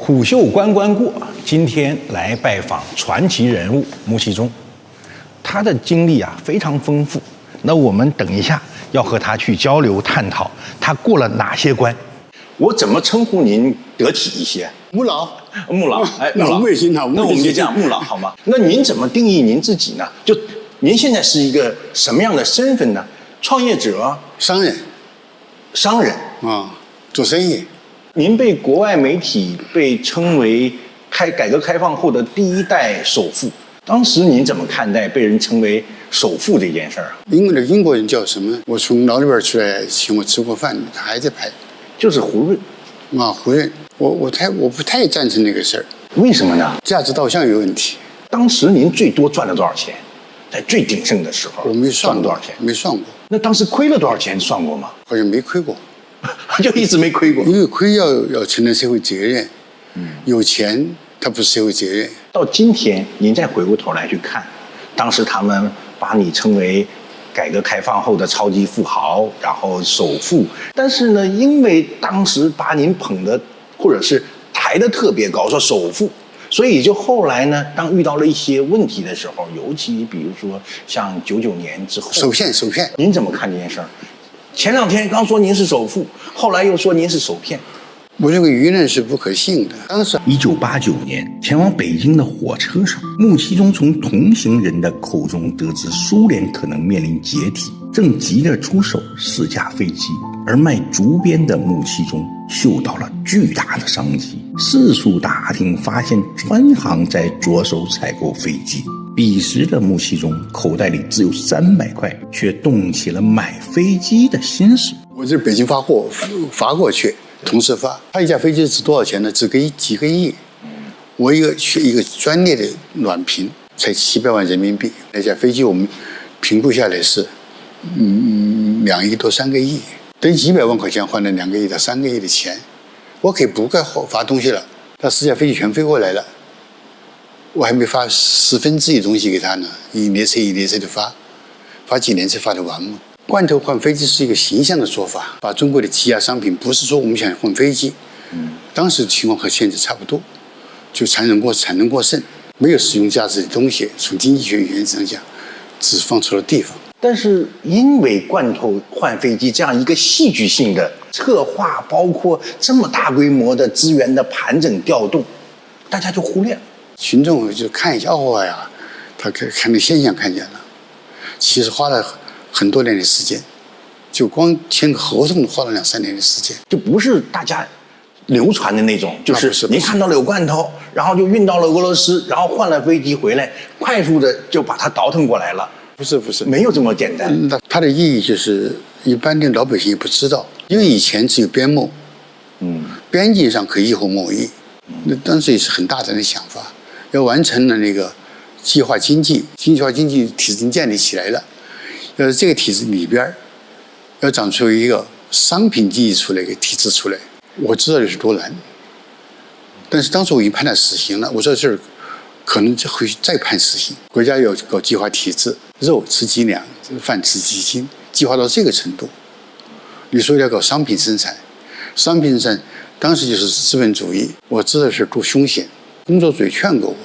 虎嗅关关过，今天来拜访传奇人物穆希忠，他的经历非常丰富。那我们等一下要和他去交流探讨，他过了哪些关？我怎么称呼您得体一些？穆老，穆老，穆老，魏新好，那我们就这样，穆老好吗？那您怎么定义您自己呢？就您现在是一个什么样的身份呢？创业者、商人啊，做生意。您被国外媒体被称为改革开放后的第一代首富，当时您怎么看待被人称为首富这件事儿啊？英国人叫什么？我从牢里边出来，请我吃过饭，他还在拍，就是胡润啊，胡润。我不太赞成那个事儿。为什么呢？价值导向有问题。当时您最多赚了多少钱？在最鼎盛的时候，我没算赚了多少钱？没算过。那当时亏了多少钱？算过吗？好像没亏过。就一直没亏过。因为亏要承担社会责任。有钱它不是社会责任。到今天，您再回过头来去看，当时他们把你称为改革开放后的超级富豪，然后首富。但是呢，因为当时把您捧的或者是抬得特别高，说首富，所以就后来呢，当遇到了一些问题的时候，尤其比如说像99年之后，受骗，您怎么看这件事儿？前2天刚说您是首富，后来又说您是首骗。我认为舆论是不可信的。当时1989年前往北京的火车上，穆希忠从同行人的口中得知苏联可能面临解体，正急着出手4架飞机，而卖竹编的穆希忠嗅到了巨大的商机，四处打听，发现川航在着手采购飞机。彼时的穆希忠口袋里只有300块，却动起了买飞机的心思。我这北京发货发过去，同时发，他一架飞机值多少钱呢？只给几个亿。我一个专业的暖瓶才700万人民币，那架飞机我们评估下来是2亿多3个亿，等于几百万块钱换了2个亿到3个亿的钱。我可以不该发东西了，他4架飞机全飞过来了，我还没发1/10东西给他呢，一列车的发几年才发得完嘛。罐头换飞机是一个形象的做法，把中国的积压商品，不是说我们想换飞机。当时的情况和现在差不多，就产能过剩，没有实用价值的东西，从经济学原则上讲，只放错了地方。但是因为罐头换飞机这样一个戏剧性的策划，包括这么大规模的资源的盘整调动，大家就忽略了。群众就看一下，他看那现象看见了，其实花了很多年的时间，就光签个合同花了2-3年的时间，就不是大家流传的那种，就是您看到了有罐头，然后就运到了俄罗斯，然后换了飞机回来，快速的就把它倒腾过来了。不是，没有这么简单。它的意义就是一般的老百姓也不知道，因为以前只有边牧，边境上可以以后贸易，那当时也是很大胆的想法，要完成了那个计划经济体制建立起来了。要是这个体制里边要长出一个商品经济出来，一个体制出来，我知道的是多难。但是当时我已经判他死刑了，我说这儿可能就会再判死刑。国家要搞计划体制，肉吃几两，饭吃几斤，计划到这个程度。你说要搞商品生产，当时就是资本主义，我知道是多凶险。工作组也劝过我，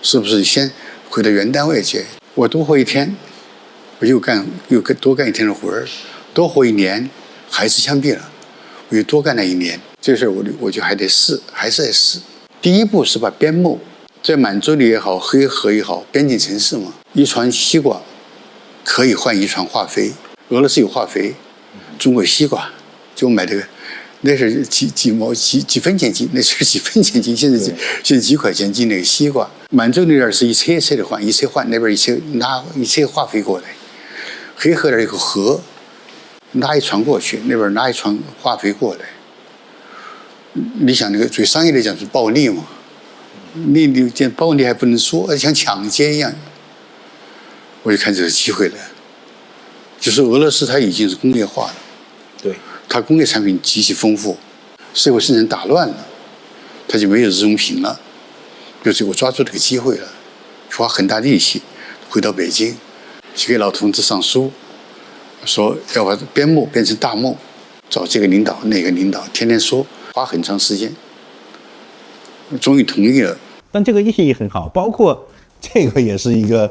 是不是先回到原单位去？我多活1天。我又多干1天的活儿，多活1年，还是枪毙了。我又多干了1年，这事我就还得试，还是在试。第一步是把边牧，在满洲里也好，黑河也好，边境城市嘛，一船西瓜可以换1船化肥。俄罗斯有化肥，中国有西瓜，就买这个，那是几分钱斤，那是几分钱斤，现在几块钱斤那个西瓜。满洲那边是一车一车的换，一车换那边拿一车化肥过来。黑河那儿有个河，拉一船过去，那边拉一船化肥过来。你想那个最商业来讲是暴利嘛？你这暴利还不能说，像抢劫一样。我就看这个机会了，就是俄罗斯它已经是工业化了，对，它工业产品极其丰富，社会生产打乱了，它就没有日用品了。就是我抓住这个机会了，花很大力气回到北京。去给老同志上书，说要把边牧变成大牧，找这个领导那个领导，天天说，花很长时间。终于同意了。但这个意义很好，包括这个也是一个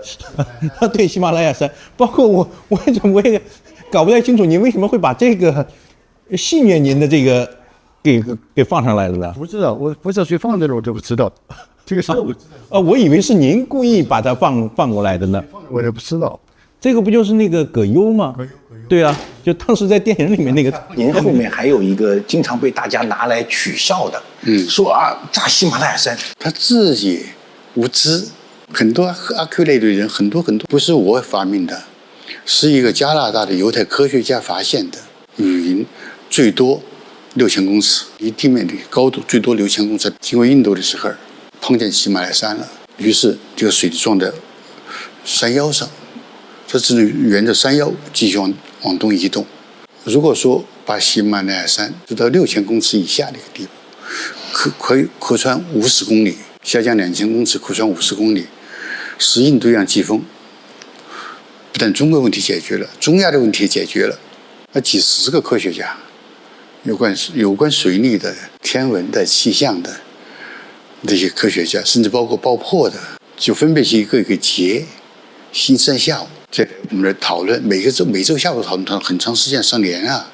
对喜马拉雅山，包括我也搞不太清楚，您为什么会把这个纪念您的这个给放上来了呢？不知道，我不知道谁放的，我就不知道。这个事我知道。我以为是您故意把它放过来的呢。我也不知道。这个不就是那个葛优吗？葛优。对啊，就当时在电影里面那个。您后面还有一个经常被大家拿来取笑的，说啊炸喜马拉雅山，他自己无知，很多阿 Q 类的人很多不是我发明的，是一个加拿大的犹太科学家发现的，雨云最多6000公尺，离地面的高度最多6000公尺，经过印度的时候碰见喜马拉雅山了，于是这个水就撞在山腰上，它只能沿着山腰继续往东移动。如果说把喜马拉雅山就到6000公尺以下的一个地步，可以扩穿50公里，下降2000公尺，扩穿50公里，使印度洋季风。不但中国问题解决了，中亚的问题也解决了。那几十个科学家，有关水利的、天文的、气象的这些科学家，甚至包括爆破的，就分别去一个节，星期三下午在我们这讨论，每周下午讨论很长时间上年啊，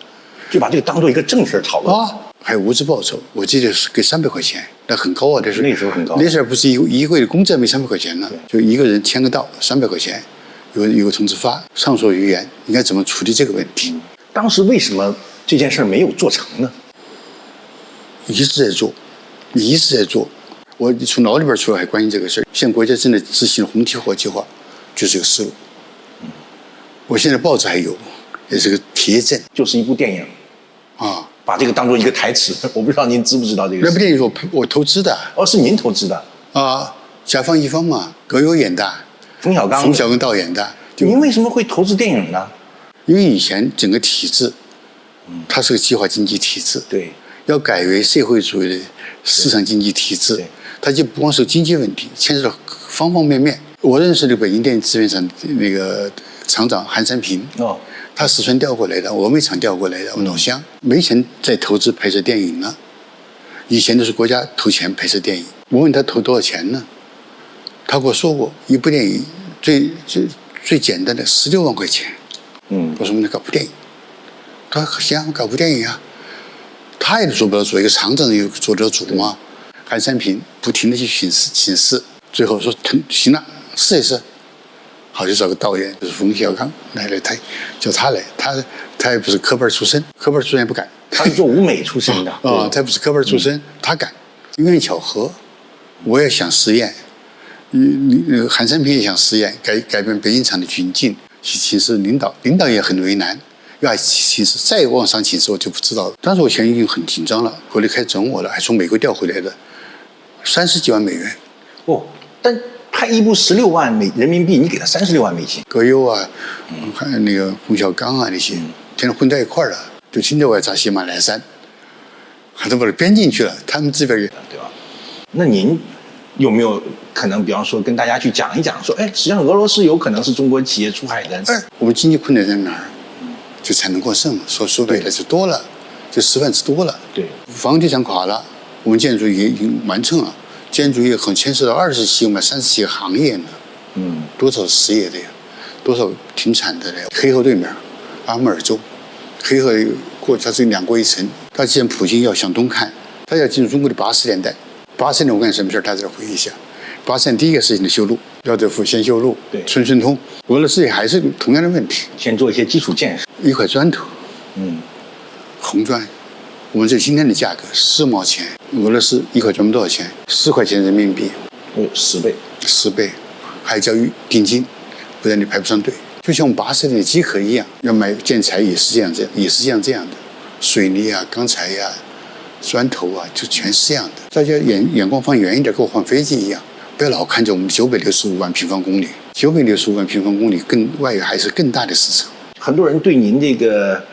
就把这个当做一个正事讨论啊。还有物质报酬，我记得是给300块钱，那很高啊！那时候很高。那时候不是一个月的工资没300块钱呢，就一个人签个到300块钱，有个通知发，畅所欲言，应该怎么处理这个问题？当时为什么这件事没有做成呢？一直在做。我从脑里边出来还关心这个事儿。现在国家正在执行红体火计划，就是这个思路。我现在报纸还有，也是个贴证，就是一部电影啊，把这个当做一个台词。我不知道您知不知道这个事。那部电影我投资的。哦，是您投资的啊？甲方乙方嘛，葛优演的，冯小刚导演的。您为什么会投资电影呢？因为以前整个体制，它是个计划经济体制，对，要改为社会主义的市场经济体制，它就不光是经济问题，牵涉到方方面面。我认识的北京电影制片厂那个厂长韩三平，他四川调过来的，我们厂调过来的，我老乡，没钱再投资拍摄电影了。以前都是国家投钱拍摄电影，我问他投多少钱呢？他跟我说过，一部电影最简单的16万块钱。我说我们搞部电影，他说行，搞部电影啊，他也做不了主，一个厂长有做得了主吗？韩三平不停的去请示，最后说行了，试一试。好，就找个导演，就是冯小刚来叫他来，他也不是科班出身，科班出身也不敢，他是做舞美出身的啊，他不是科班出身，他敢。因缘巧合，我也想实验，韩三平也想实验，改变北影厂的军境。去请示领导也很为难，要请示再往上请示我就不知道了。当时我钱已经很紧张了，国内开始整我了，还从美国调回来的，30几万美元。但拍一部16万人民币，你给他36万美金。葛优啊，还有那个冯小刚啊那些，天天混在一块儿了，就听着我要炸喜马拉雅山，还都把它编进去了，他们这边也对吧？那您有没有可能，比方说跟大家去讲一讲，说，实际上俄罗斯有可能是中国企业出海的。我们经济困难在哪儿？就产能过剩，说白了就多了，就10万只多了。对，房地产垮了，我们建筑业已经完成了，建筑业很牵涉到27个、37个行业呢。多少失业的呀？多少停产的呀？黑河对面，阿穆尔州，黑河它是2国1城。他既然普京要向东看，他要进入中国的80年代。80年我干什么事他在这回忆一下。80年第一个事情的修路，廖德福先修路，对，村通。俄罗斯也还是同样的问题，先做一些基础建设。一块砖头，红砖，我们这今天的价格4毛钱，俄罗斯一块砖多少钱？4块钱人民币，10倍，10倍，还交定金，不然你排不上队。就像我们80年的机壳一样，要买建材也是这样这样的，水泥啊、钢材呀、砖头啊，就全是这样的。大家眼光放远一点，跟我换飞机一样，不要老看着我们965万平方公里，965万平方公里外还是更大的市场。很多人对您这个